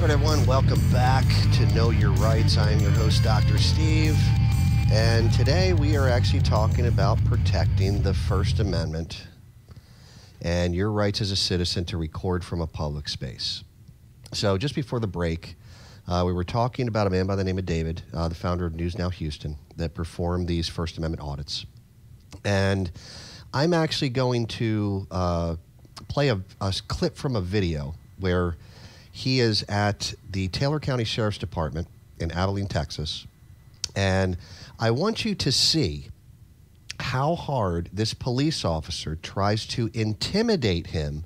right, everyone. Welcome back to Know Your Rights. I am your host, Dr. Steve. And today we are actually talking about protecting the First Amendment and your rights as a citizen to record from a public space. So just before the break, we were talking about a man by the name of David, the founder of News Now Houston, that performed these First Amendment audits. And I'm actually going to play a clip from a video where he is at the Taylor County Sheriff's Department in Abilene, Texas. And I want you to see how hard this police officer tries to intimidate him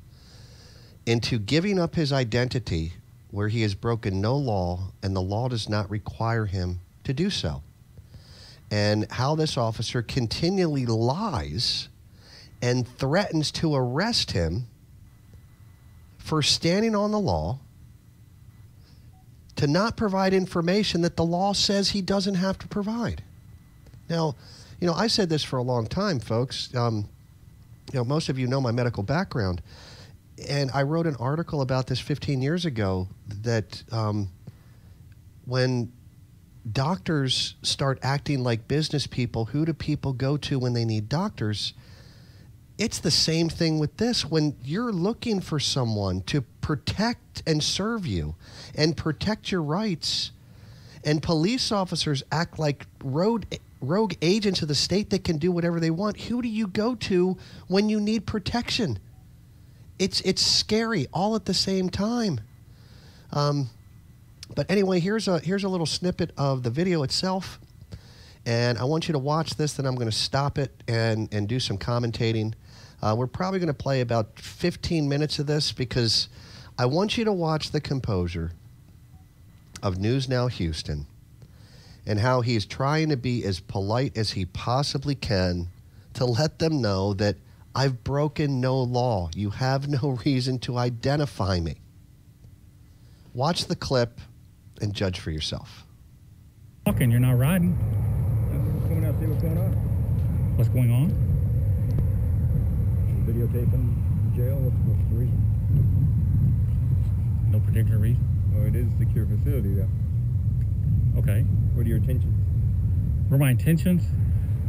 into giving up his identity where he has broken no law and the law does not require him to do so. And how this officer continually lies and threatens to arrest him for standing on the law, to not provide information that the law says he doesn't have to provide. Now, I said this for a long time, folks. Most of you know my medical background, and I wrote an article about this 15 years ago that when doctors start acting like business people, who do people go to when they need doctors? It's the same thing with this. When you're looking for someone to protect and serve you and protect your rights, and police officers act like rogue agents of the state that can do whatever they want, who do you go to when you need protection? It's scary all at the same time. But anyway, here's a little snippet of the video itself, and I want you to watch this. Then I'm going to stop it and do some commentating. We're probably going to play about 15 minutes of this because I want you to watch the composure of News Now Houston and how he's trying to be as polite as he possibly can to let them know that I've broken no law. You have no reason to identify me. Watch the clip and judge for yourself. Walking, you're not riding. I'm coming out to see what's going on. What's going on? Videotaping jail. What's the reason? No particular reason. Oh, it is a secure facility, though. Okay. What are your intentions? What are my intentions?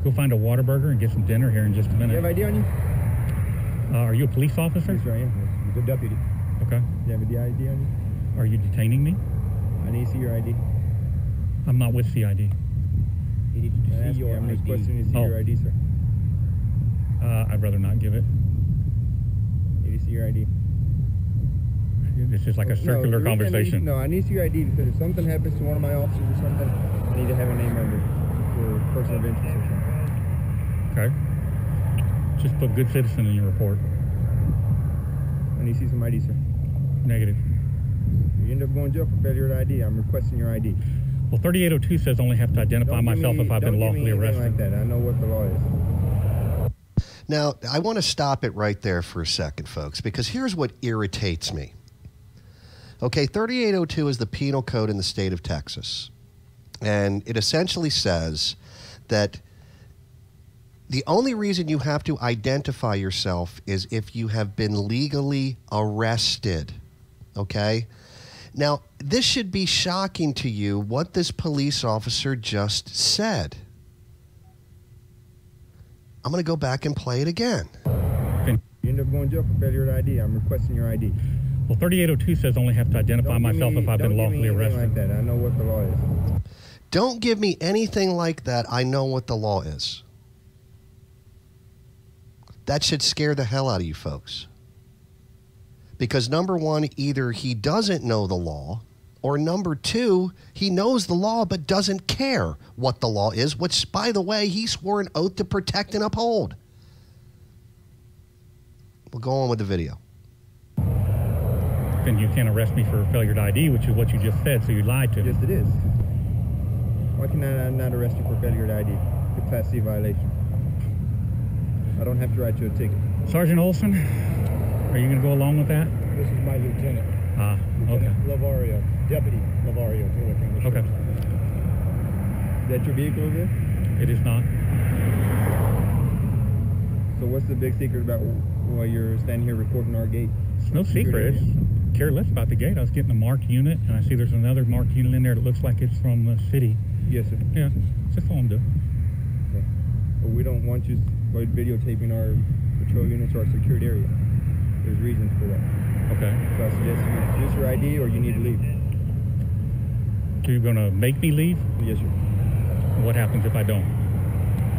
Go find a Whataburger and get some dinner here in just a Do you minute. have ID on you? Are you a police officer? Yes, sir, I am. I'm a deputy. Okay. Do you have a ID on you? Are you detaining me? I need to see your ID. I'm not with CID. You need to see your ID. I'm just questioning to see your ID, sir. I'd rather not give it. You need to see your ID. This is like a circular conversation. I need to see your ID because if something happens to one of my officers or something, I need to have a name under for person of interest or something. Okay. Just put good citizen in your report. I need to see some ID, sir. Negative. You end up going to jail for failure of ID. I'm requesting your ID. Well, 3802 says I only have to identify myself if I've been lawfully arrested. Like that. I know what the law is. Now, I want to stop it right there for a second, folks, because here's what irritates me. Okay, 3802 is the penal code in the state of Texas. And it essentially says that the only reason you have to identify yourself is if you have been legally arrested. Okay? Now, this should be shocking to you what this police officer just said. I'm going to go back and play it again. You end up going to jail for failure of ID. I'm requesting your ID. Well, 3802 says I only have to identify myself if I've been lawfully arrested. Like that. I know what the law is. Don't give me anything like that. I know what the law is. That should scare the hell out of you folks. Because number one, either he doesn't know the law, or number two, he knows the law but doesn't care what the law is, which, by the way, he swore an oath to protect and uphold. We'll go on with the video. Then you can't arrest me for failure to ID, which is what you just said, so you lied to me. Yes, it is. Why can I not arrest you for failure to ID? It's a Class C violation. I don't have to write you a ticket. Sergeant Olson, are you going to go along with that? This is my lieutenant. Okay. Lavario, Deputy Lavario. Okay. Is that your vehicle over there? It is not. So what's the big secret about why you're standing here recording our gate? no secret. It's care less about the gate. I was getting a marked unit, and I see there's another marked unit in there that looks like it's from the city. Yes, sir. Yeah, that's all I'm doing. Okay. Well, we don't want you videotaping our patrol units or our secured area. There's reasons for that. Okay. So I suggest you produce your ID or you need to leave. So you're gonna make me leave? Yes, sir. What happens if I don't?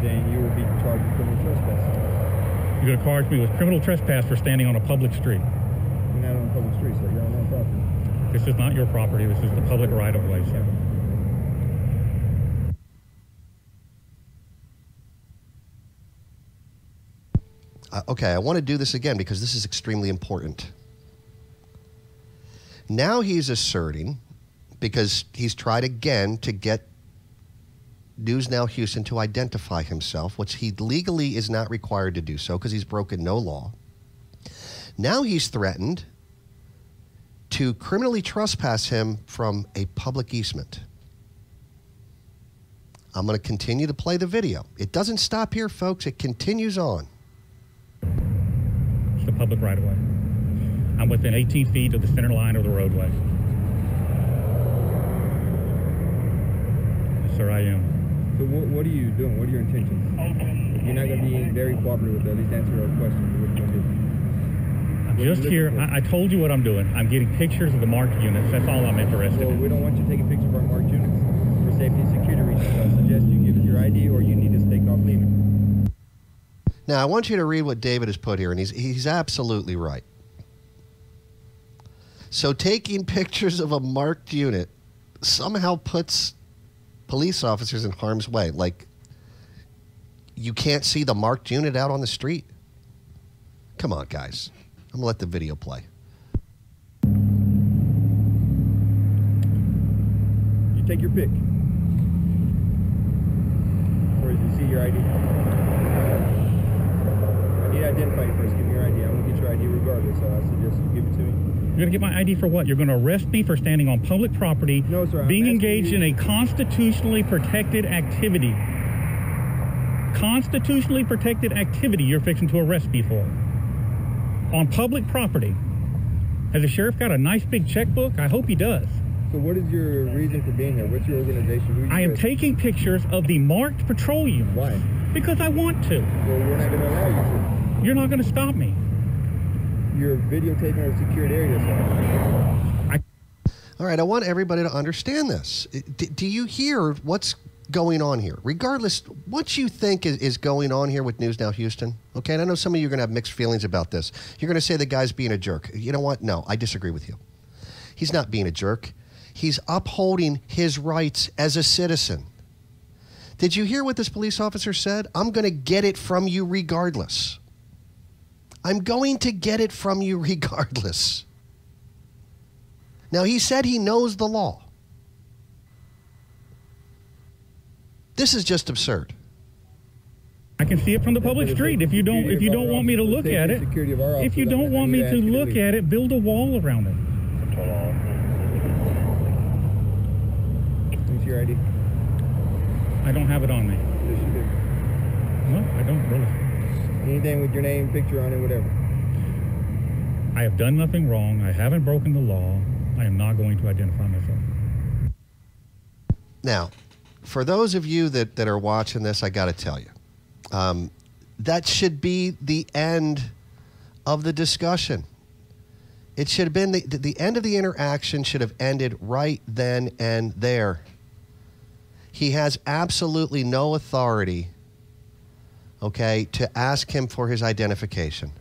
Then you will be charged with criminal trespass. You're gonna charge me with criminal trespass for standing on a public street. You're not on a public street, sir. You're on our property. This is not your property. This is the public right-of-way, sir. Okay, I want to do this again because this is extremely important. Now he's asserting, because he's tried again to get News Now Houston to identify himself, which he legally is not required to do so because he's broken no law. Now he's threatened to criminally trespass him from a public easement. I'm going to continue to play the video. It doesn't stop here, folks. It continues on. It's the public right-of-way. I'm within 18 feet of the center line of the roadway. Yes, sir, I am. So what are you doing? What are your intentions? If you're not going to be very cooperative with that, at least answer our questions. What are you going to do? I'm just here. I told you what I'm doing. I'm getting pictures of the marked units. That's all I'm interested Well, in. we don't want you taking pictures of our marked units for safety and security reasons. So I suggest you give us your ID or you need to take off leaving. Now, I want you to read what David has put here, and he's absolutely right. So taking pictures of a marked unit somehow puts police officers in harm's way. Like, you can't see the marked unit out on the street? Come on, guys. I'm going to let the video play. You take your pick. Or you see your ID. I need to identify you first. Give me your ID. I'm going to get your ID regardless, so I suggest you give it to me. You're going to get my ID for what? You're going to arrest me for standing on public property, No, sir. being engaged in a constitutionally protected activity. Constitutionally protected activity you're fixing to arrest me for. On public property. Has the sheriff got a nice big checkbook? I hope he does. So what is your reason for being here? What's your organization? Who are you I am with? taking pictures of the marked patrol units. Why? Because I want to. Well, we're not going to allow you to. You're not going to stop me. You're videotaping our secured area. All right, I want everybody to understand this. Do you hear what's going on here? Regardless, what you think is going on here with News Now Houston, okay? And I know some of you are going to have mixed feelings about this. You're going to say the guy's being a jerk. You know what? No, I disagree with you. He's not being a jerk. He's upholding his rights as a citizen. Did you hear what this police officer said? I'm going to get it from you regardless. I'm going to get it from you regardless. Now, he said he knows the law. This is just absurd. I can see it from the public street. If you don't want me to look at it, if you don't want me to look at it, build a wall around it. What's your ID? I don't have it on me. Yes, you do. No, I don't really. Anything with your name, picture on it, whatever. I have done nothing wrong. I haven't broken the law. I am not going to identify myself. Now, for those of you that are watching this, I got to tell you, that should be the end of the discussion. It should have been the end of the interaction should have ended right then and there. He has absolutely no authority, okay, to ask him for his identification.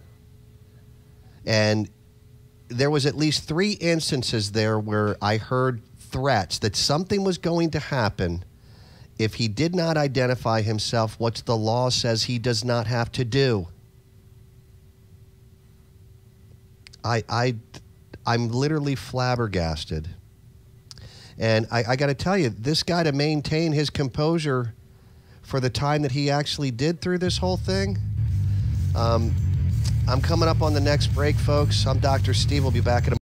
And there was at least 3 instances there where I heard threats that something was going to happen if he did not identify himself, which the law says he does not have to do. I'm literally flabbergasted. And I got to tell you, this guy, to maintain his composure for the time that he actually did through this whole thing, I'm coming up on the next break, folks. I'm Dr. Steve. We'll be back in a